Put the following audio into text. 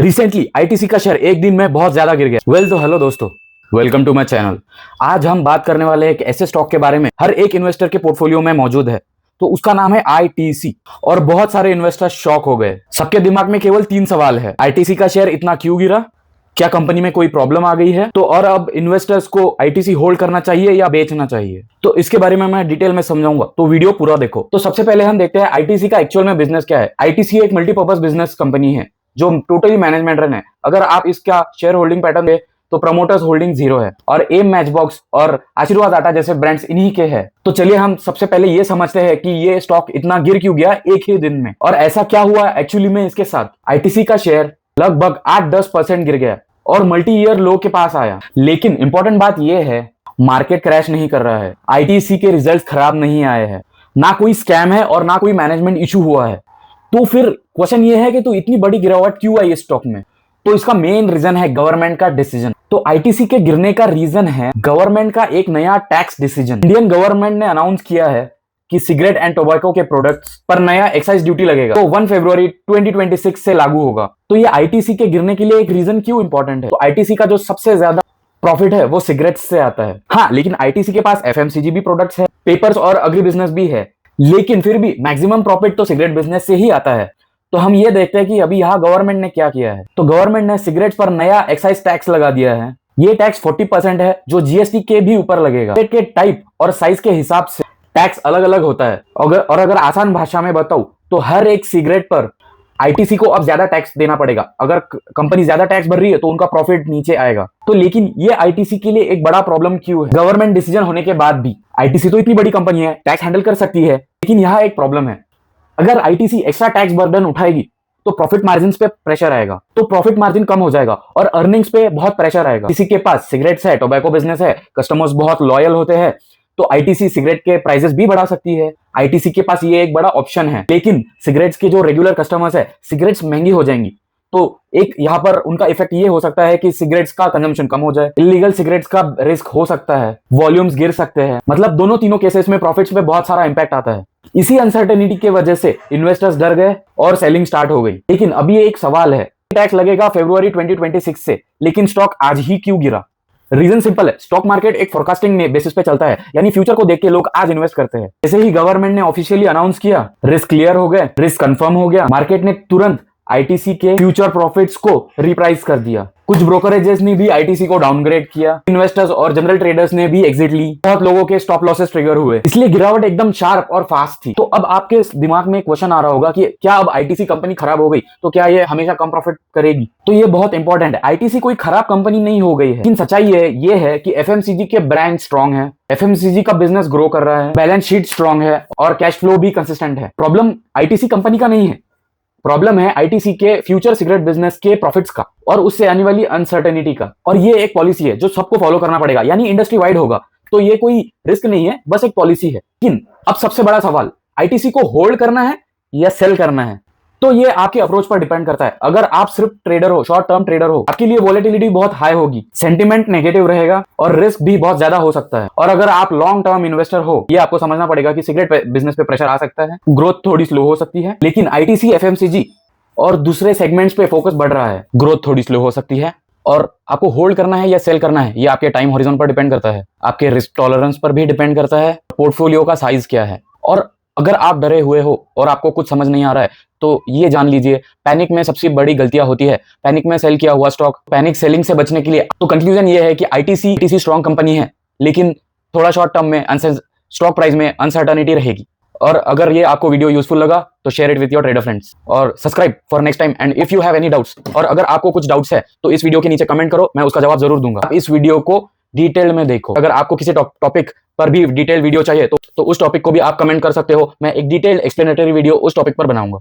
Recently ITC का share एक दिन में बहुत ज्यादा गिर गया। तो हेलो दोस्तों, वेलकम टू माय चैनल। आज हम बात करने वाले एक ऐसे स्टॉक के बारे में हर एक इन्वेस्टर के पोर्टफोलियो में मौजूद है, तो उसका नाम है आईटीसी। और बहुत सारे इन्वेस्टर शॉक हो गए। सबके दिमाग में केवल 3 सवाल है। आईटीसी का शेयर इतना क्यों गिरा, क्या कंपनी में कोई प्रॉब्लम आ गई है, तो और अब इन्वेस्टर्स को आईटीसी होल्ड करना चाहिए या बेचना चाहिए, तो इसके बारे में मैं डिटेल में समझाऊंगा, तो वीडियो पूरा देखो। तो सबसे पहले हम देखते हैं आईटीसी का एक्चुअल में बिजनेस क्या है। आईटीसी एक मल्टीपर्पज बिजनेस कंपनी है जो टोटली मैनेजमेंट रन है। अगर आप इसका शेयर होल्डिंग पैटर्न दे तो प्रमोटर्स होल्डिंग 0 है और एम मैचबॉक्स और आशीर्वाद आटा जैसे ब्रांड्स इन्हीं के हैं। तो चलिए हम सबसे पहले ये समझते हैं कि ये स्टॉक इतना गिर क्यों गया एक ही दिन में, और ऐसा क्या हुआ एक्चुअली में इसके साथ। आईटीसी का शेयर लगभग 8-10% गिर गया और मल्टी ईयर लो के पास आया। लेकिन इंपॉर्टेंट बात यह है, मार्केट क्रैश नहीं कर रहा है, आईटीसी के रिजल्ट खराब नहीं आए हैं, ना कोई स्कैम है और ना कोई मैनेजमेंट इशू हुआ है। तो फिर क्वेश्चन ये है कि तो इतनी बड़ी गिरावट क्यों आई इस स्टॉक में। तो इसका मेन रीजन है गवर्नमेंट का डिसीजन। तो आईटीसी के गिरने का रीजन है गवर्नमेंट का एक नया टैक्स डिसीजन। इंडियन गवर्नमेंट ने अनाउंस किया है कि सिगरेट एंड टोबैको के प्रोडक्ट्स पर नया एक्साइज ड्यूटी लगेगा, तो 1 फरवरी 2026 से लागू होगा। तो ये आईटीसी के गिरने के लिए एक रीजन क्यों इंपॉर्टेंट है। तो आईटीसी का जो सबसे ज्यादा प्रॉफिट है वो सिगरेट्स से आता है। हाँ, लेकिन आईटीसी के पास एफएमसीजी भी प्रोडक्ट्स है, पेपर्स और अग्री बिजनेस भी है, लेकिन फिर भी मैक्सिमम प्रॉफिट तो सिगरेट बिजनेस से ही आता है। तो हम ये देखते हैं कि अभी यहाँ गवर्नमेंट ने क्या किया है। तो गवर्नमेंट ने सिगरेट पर नया एक्साइज टैक्स लगा दिया है। ये टैक्स 40% है जो जीएसटी के भी ऊपर लगेगा। सिगरेट के टाइप और साइज के हिसाब से टैक्स अलग अलग होता है। और अगर आसान भाषा में बताऊं तो हर एक सिगरेट पर आईटीसी को अब ज्यादा टैक्स देना पड़ेगा। अगर कंपनी ज्यादा टैक्स भर रही है तो उनका प्रॉफिट नीचे आएगा। तो लेकिन ये आईटीसी के लिए एक बड़ा प्रॉब्लम क्यों है। गवर्नमेंट डिसीजन होने के बाद भी आईटीसी तो इतनी बड़ी कंपनी है, टैक्स हैंडल कर सकती है, लेकिन यहाँ एक प्रॉब्लम है। अगर आईटीसी एक्स्ट्रा टैक्स बर्डन उठाएगी तो प्रॉफिट मार्जिन पे प्रेशर आएगा, तो प्रॉफिट मार्जिन कम हो जाएगा और अर्निंग्स पे बहुत प्रेशर आएगा। किसी के पास सिगरेट्स है, टोबैको बिजनेस है, कस्टमर्स बहुत लॉयल होते हैं, तो आईटीसी सिगरेट के प्राइसेस भी बढ़ा सकती है। आईटीसी के पास ये एक बड़ा ऑप्शन है। लेकिन सिगरेट्स के जो रेगुलर कस्टमर्स है, सिगरेट्स महंगी हो जाएंगी, तो एक यहाँ पर उनका इफेक्ट ये हो सकता है कि सिगरेट्स का कंजम्पशन कम हो जाए, इलीगल सिगरेट्स का रिस्क हो सकता है, वॉल्यूम्स गिर सकते हैं। मतलब तीनों केसेस में प्रॉफिट्स पे बहुत सारा इंपैक्ट आता है। इसी अनसर्टेनिटी के वजह से इन्वेस्टर्स डर गए और सेलिंग स्टार्ट हो गई। लेकिन अभी एक सवाल है, टैक्स लगेगा फरवरी 2026 से, लेकिन स्टॉक आज ही क्यों गिरा। रीजन सिंपल है, स्टॉक मार्केट एक फोरकास्टिंग बेसिस पे चलता है, यानी फ्यूचर को देख के लोग आज इन्वेस्ट करते हैं। जैसे ही गवर्नमेंट ने ऑफिशियली अनाउंस किया, रिस्क क्लियर हो गए, रिस्क कंफर्म हो गया, मार्केट ने तुरंत आईटीसी के फ्यूचर प्रॉफिट्स को रिप्राइस कर दिया। कुछ ब्रोकरेजेस ने भी आईटीसी को डाउनग्रेड किया, इन्वेस्टर्स और जनरल ट्रेडर्स ने भी एग्जिट ली, बहुत लोगों के स्टॉप लॉसेस ट्रिगर हुए, इसलिए गिरावट एकदम शार्प और फास्ट थी। तो अब आपके दिमाग में क्वेश्चन आ रहा होगा कि क्या अब आईटीसी कंपनी खराब हो गई तो क्या ये हमेशा कम प्रॉफिट करेगी। तो ये बहुत इंपॉर्टेंट है, आईटीसी कोई खराब कंपनी नहीं हो गई है। लेकिन सच्चाई ये है कि एफएमसीजी के ब्रांड स्ट्रॉन्ग है, एफएमसीजी का बिजनेस ग्रो कर रहा है, बैलेंस शीट स्ट्रॉन्ग है और कैश फ्लो भी कंसिस्टेंट है। प्रॉब्लम आईटीसी कंपनी का नहीं है, प्रॉब्लम है आईटीसी के फ्यूचर सिगरेट बिजनेस के प्रॉफिट्स का और उससे आने वाली अनसर्टेनिटी का। और ये एक पॉलिसी है जो सबको फॉलो करना पड़ेगा, यानी इंडस्ट्री वाइड होगा। तो ये कोई रिस्क नहीं है, बस एक पॉलिसी है। लेकिन अब सबसे बड़ा सवाल, आईटीसी को होल्ड करना है या सेल करना है। तो ये आपके अप्रोच पर डिपेंड करता है। अगर आप सिर्फ ट्रेडर हो, शॉर्ट टर्म ट्रेडर हो, आपके लिए वोलेटिलिटी बहुत हाई होगी, सेंटिमेंट नेगेटिव रहेगा और रिस्क भी बहुत ज्यादा हो सकता है। और अगर आप लॉन्ग टर्म इन्वेस्टर हो, ये आपको समझना पड़ेगा कि सिगरेट बिजनेस पे प्रेशर आ सकता है, ग्रोथ थोड़ी स्लो हो सकती है, लेकिन आईटीसी, एफएमसीजी और दूसरे सेगमेंट्स पे फोकस बढ़ रहा है, ग्रोथ थोड़ी स्लो हो सकती है। और आपको होल्ड करना है या सेल करना है, ये आपके टाइम हॉरिजॉन पर डिपेंड करता है, आपके रिस्क टॉलरेंस पर भी डिपेंड करता है, पोर्टफोलियो का साइज क्या है। और अगर आप डरे हुए हो और आपको कुछ समझ नहीं आ रहा है तो ये जान लीजिए, पैनिक में सबसे बड़ी गलतियां होती है। पैनिक में सेल किया हुआ स्टॉक, पैनिक सेलिंग से बचने के लिए तो कंक्लूजन ये है कि आईटीसी स्ट्रॉन्ग कंपनी है, लेकिन थोड़ा शॉर्ट टर्म में स्टॉक प्राइस में अनसर्टेनिटी रहेगी। और अगर ये आपको वीडियो यूजफुल लगा तो share it with your trader friends और subscribe for next time. And if you have any doubts, और अगर आपको कुछ डाउट्स है तो इस वीडियो के नीचे कमेंट करो, मैं उसका जवाब जरूर दूंगा। आप इस वीडियो को डिटेल में देखो। अगर आपको किसी टॉपिक पर भी डिटेल वीडियो चाहिए तो उस टॉपिक को भी आप कमेंट कर सकते हो, मैं एक डिटेल एक्सप्लेनेटरी वीडियो उस टॉपिक पर बनाऊंगा।